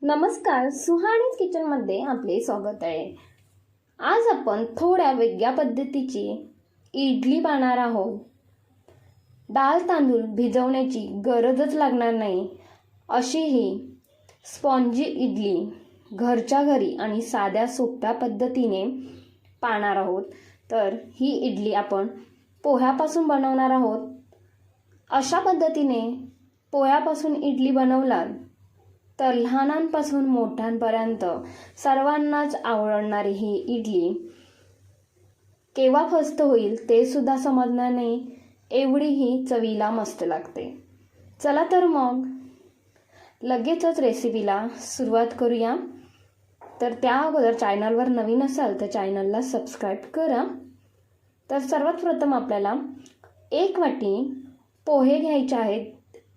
नमस्कार, सुहाणीज किचनमध्ये आपले स्वागत आहे. आज आपण थोड्या वेगळ्या पद्धतीची इडली पाहणार आहोत. डाळ तांदूळ भिजवण्याची गरजच लागणार नाही अशी ही स्पॉन्जी इडली घरच्या घरी आणि साध्या सोप्या पद्धतीने पाहणार आहोत. तर ही इडली आपण पोह्यापासून बनवणार आहोत. अशा पद्धतीने पोह्यापासून इडली बनवलात तर लहानांपासून मोठ्यांपर्यंत सर्वांनाच आवडणारी ही इडली केव्हा फस्त होईल ते सुद्धा समजणार नाही, एवढी ही चवीला मस्त लागते. चला तर मग लगेचच रेसिपीला सुरुवात करूया. तर त्या अगोदर चॅनलवर नवीन असाल तर चॅनलला सबस्क्राईब करा. तर सर्वात प्रथम आपल्याला 1 वाटी पोहे घ्यायचे आहेत.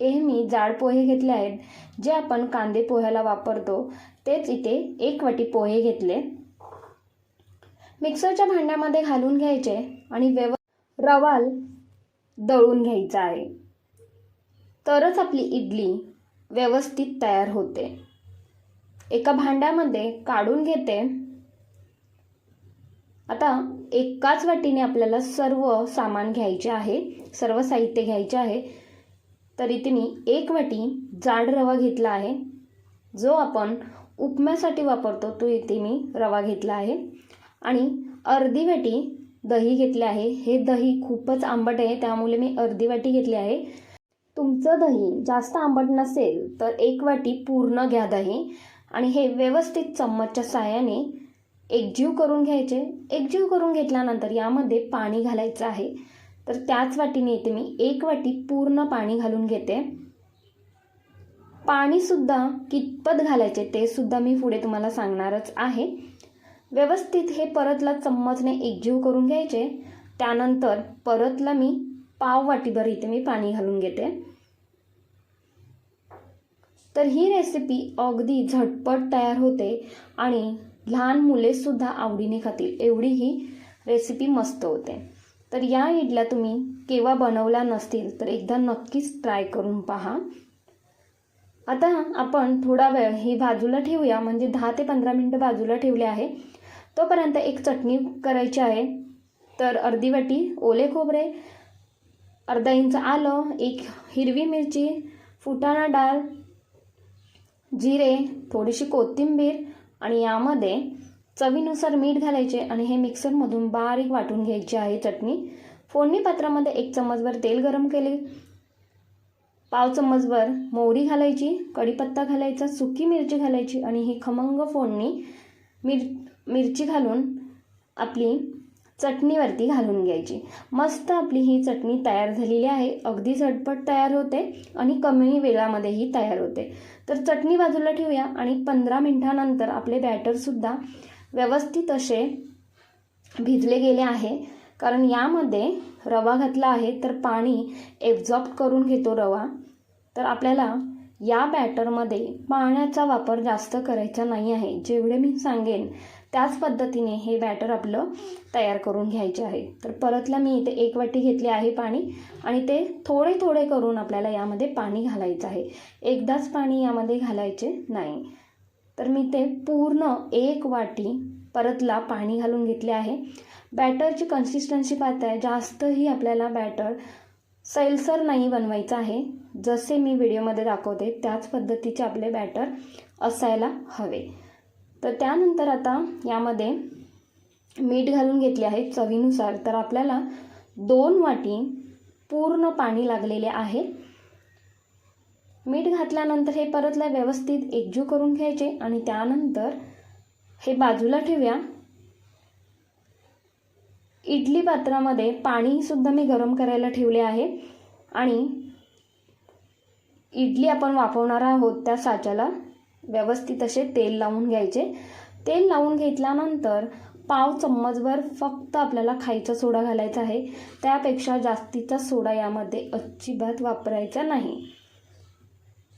हे मी जाड पोहे घेतले आहेत, जे आपण कांदे पोह्याला वापरतो तेच इथे 1 वाटी पोहे घेतले. मिक्सरच्या भांड्यामध्ये घालून घ्यायचे आणि रवा दळून घ्यायचा आहे, तरच आपली इडली व्यवस्थित तयार होते. एका भांड्यामध्ये काढून घेते. आता एकाच वाटीने आपल्याला सर्व सामान घ्यायचे आहे, सर्व साहित्य घ्यायचे आहे. तर इथे मी 1 वाटी जाड रवा घेतला आहे, जो आपण उपम्यासाठी वापरतो तो इथे मी रवा घेतला आहे. आणि अर्धी वाटी दही घेतले आहे. हे दही खूपच आंबट आहे, त्यामुळे मी अर्धी वाटी घेतली आहे. तुमचं दही जास्त आंबट नसेल तर 1 वाटी पूर्ण घ्या दही. आणि हे व्यवस्थित चम्मचच्या साहाय्याने एकजीव करून घ्यायचे. एकजीव करून घेतल्यानंतर यामध्ये पाणी घालायचं आहे. तर त्याच वाटीने इथे मी 1 वाटी पूर्ण पाणी घालून घेते. पाणीसुद्धा कितपत घालायचे ते सुद्धा मी पुढे तुम्हाला सांगणारच आहे. व्यवस्थित हे परतला चम्मचने एकजीव करून घ्यायचे. त्यानंतर परतला मी पाव वाटीभर इथे मी पाणी घालून घेते. तर ही रेसिपी अगदी झटपट तयार होते आणि लहान मुलेसुद्धा आवडीने खातील, एवढी ही रेसिपी मस्त होते. तर या इडल्या तुम्ही केव्हा बनवल्या नसतील तर एकदा नक्कीच ट्राय करून पहा. आता आपण थोडा वेळ ही बाजूला ठेवूया, म्हणजे 10 ते 15 मिनटं बाजूला ठेवले आहे. तोपर्यंत एक चटणी करायची आहे. तर अर्धी वाटी ओले खोबरे, अर्धा इंच आलं, 1 हिरवी मिरची, फुटाणा डाळ, जिरे, थोडीशी कोथिंबीर आणि यामध्ये चवीनुसार मीठ घालायचे आणि हे मिक्सरमधून बारीक वाटून घ्यायची आहे चटणी. फोडणी पात्रामध्ये 1 चम्मचभर तेल गरम केले, पाव चम्मचभर मोहरी घालायची, कढीपत्ता घालायचा, सुकी मिरची घालायची आणि ही खमंग फोडणी मिरची घालून आपली चटणीवरती घालून घ्यायची. मस्त आपली ही चटणी तयार झालेली आहे. अगदी झटपट तयार होते आणि कमी वेळामध्येही तयार होते. तर चटणी बाजूला ठेवूया आणि 15 मिनिटानंतर आपले बॅटरसुद्धा व्यवस्थित असे भिजले गेले आहे. कारण यामध्ये रवा घातला आहे तर पाणी एब्झॉर्ब करून घेतो रवा. तर आपल्याला या बॅटरमध्ये पाण्याचा वापर जास्त करायचा नाही आहे. जेवढे मी सांगेन त्याच पद्धतीने हे बॅटर आपलं तयार करून घ्यायचे आहे. तर परतला मी इथे 1 वाटी घेतले आहे पाणी आणि ते थोडे थोडे करून आपल्याला यामध्ये पाणी घालायचं आहे. एकदाच पाणी यामध्ये घालायचे नाही. तर मी ते पूर्ण 1 वाटी परतला पाणी घालून घेतले आहे. बॅटरची कन्सिस्टन्सी पाहताय, जास्तही आपल्याला बॅटर सैलसर नाही बनवायचं आहे. जसे मी व्हिडिओमध्ये दाखवते त्याच पद्धतीचे आपले बॅटर असायला हवे. तर त्यानंतर आता यामध्ये मीठ घालून घेतले आहे चवीनुसार. तर आपल्याला 2 वाटी पूर्ण पाणी लागलेले आहे. मीठ घातल्यानंतर हे परतला व्यवस्थित एकजीव करून घ्यायचे आणि त्यानंतर हे बाजूला ठेवूया. इडली पात्रामध्ये पाणीसुद्धा मी गरम करायला ठेवले आहे आणि इडली आपण वापरणार आहोत त्या साच्याला व्यवस्थित असे तेल लावून घ्यायचे. तेल लावून घेतल्यानंतर पाव चम्मचभर फक्त आपल्याला खायचा सोडा घालायचा आहे. त्यापेक्षा जास्तीचा सोडा यामध्ये अजिबात वापरायचा नाही.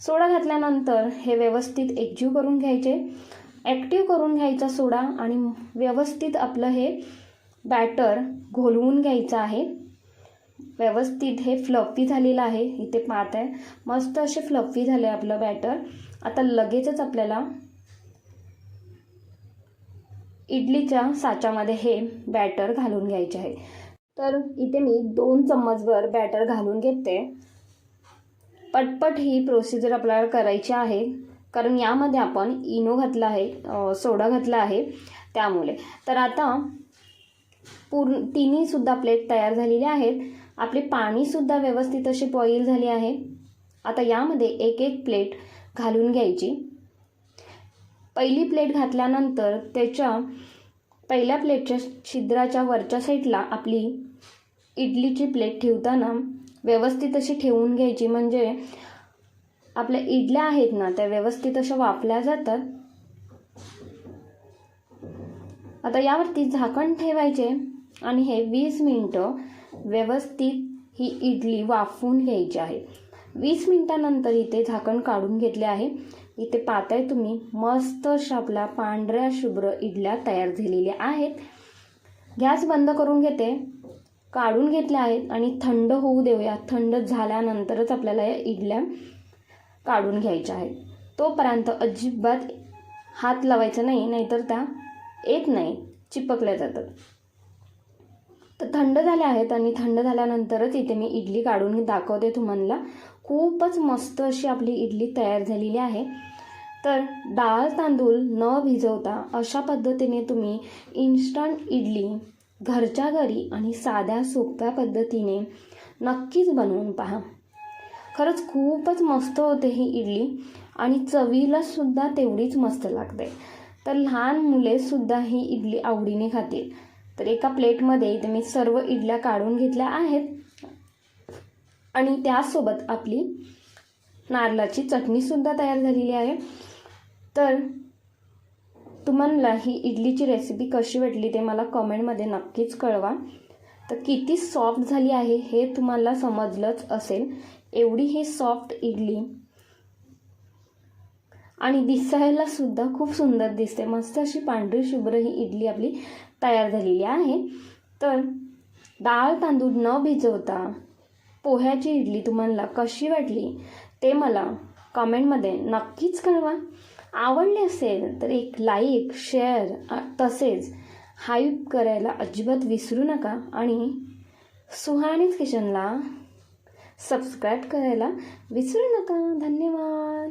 सोडा घातल्यानंतर हे व्यवस्थित एकजीव करून घ्यायचे. ॲक्टिव्ह करून घ्यायचा सोडा आणि व्यवस्थित आपलं हे बॅटर घोलवून घ्यायचं आहे. व्यवस्थित हे फ्लफी झालेलं आहे. इथे पाहत आहे मस्त असे फ्लफी झाले आपलं बॅटर आता लगेचच आपल्याला इडलीच्या साच्यामध्ये हे बॅटर घालून घ्यायचे आहे. तर इथे मी 2 चम्मचभर बॅटर घालून घेते. पटपट ही प्रोसिजर आपल्याला करायची आहे, कारण यामध्ये आपण इनो घातला आहे, सोडा घातला आहे त्यामुळे. तर आता तिन्हीसुद्धा प्लेट तयार झालेली आहेत. आपले पाणीसुद्धा व्यवस्थित असे बॉईल झाले आहे. आता यामध्ये एक एक प्लेट घालून घ्यायची. पहिली प्लेट घातल्यानंतर त्याच्या पहिल्या प्लेटच्या छिद्राच्या वरच्या साईडला आपली इडलीची प्लेट ठेवताना व्यवस्थित अशी ठेवून घ्यायची, म्हणजे आपल्या इडल्या आहेत ना त्या व्यवस्थित अशा वाफल्या जातात. आता यावरती झाकण ठेवायचे आणि हे 20 मिनिटं व्यवस्थित ही इडली वाफवून घ्यायची आहे. 20 मिनिटानंतर इथे झाकण काढून घेतले आहे. इथे पाहताय तुम्ही मस्त अशा आपल्या पांढऱ्या शुभ्र इडल्या तयार झालेल्या आहेत. गॅस बंद करून घेते. काढून घेतल्या आहेत आणि थंड होऊ देऊया. थंड झाल्यानंतरच आपल्याला या इडल्या काढून घ्यायच्या आहेत. तोपर्यंत अजिबात हात लावायचा नाही, नाहीतर त्या येत नाही, चिपकल्या जातात. तर थंड झाल्या आहेत आणि थंड झाल्यानंतरच इथे मी इडली काढून दाखवते तुम्हाला. खूपच मस्त अशी आपली इडली तयार झालेली आहे. तर डाळ तांदूळ न भिजवता अशा पद्धतीने तुम्ही इन्स्टंट इडली घरच्या घरी आणि साध्या सोप्या पद्धतीने नक्कीच बनवून पहा. खरंच खूपच मस्त होते ही इडली आणि चवीला सुद्धा तेवढीच मस्त लागते. तर लहान मुलेसुद्धा ही इडली आवडीने खातील. तर एका प्लेटमध्ये इथे मी सर्व इडल्या काढून घेतल्या आहेत आणि त्यासोबत आपली नारळाची चटणीसुद्धा तयार झालेली आहे. तर तुम्हाला ही इडलीची रेसिपी कशी वाटली ते मला कमेंटमध्ये नक्कीच कळवा. तर किती सॉफ्ट झाली आहे हे तुम्हाला समजलंच असेल. एवढी ही सॉफ्ट इडली आणि दिसायला सुद्धा खूप सुंदर दिसते. मस्त अशी पांढरी शुभ्र ही इडली आपली तयार झालेली आहे. तर डाळ तांदूळ न भिजवता पोह्याची इडली तुम्हाला कशी वाटली ते मला कमेंटमध्ये नक्कीच कळवा. आवडले असेल तर एक लाईक, शेअर तसेच हाईप करायला अजिबात विसरू नका आणि सुहानीज किचनला सबस्क्राईब करायला विसरू नका. धन्यवाद.